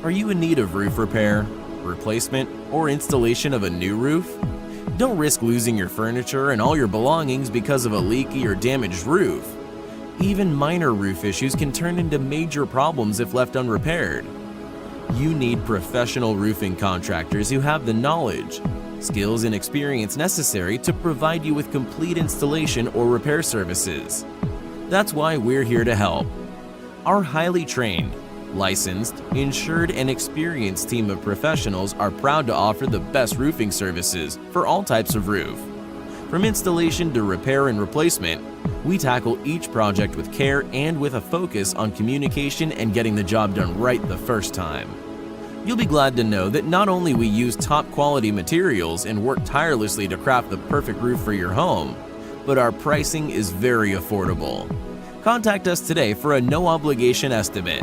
Are you in need of roof repair, replacement, or installation of a new roof? Don't risk losing your furniture and all your belongings because of a leaky or damaged roof. Even minor roof issues can turn into major problems if left unrepaired. You need professional roofing contractors who have the knowledge, skills, and experience necessary to provide you with complete installation or repair services. That's why we're here to help. Our highly trained, licensed, insured, and experienced team of professionals are proud to offer the best roofing services for all types of roof. From installation to repair and replacement, we tackle each project with care and with a focus on communication and getting the job done right the first time. You'll be glad to know that not only we use top quality materials and work tirelessly to craft the perfect roof for your home, but our pricing is very affordable. Contact us today for a no-obligation estimate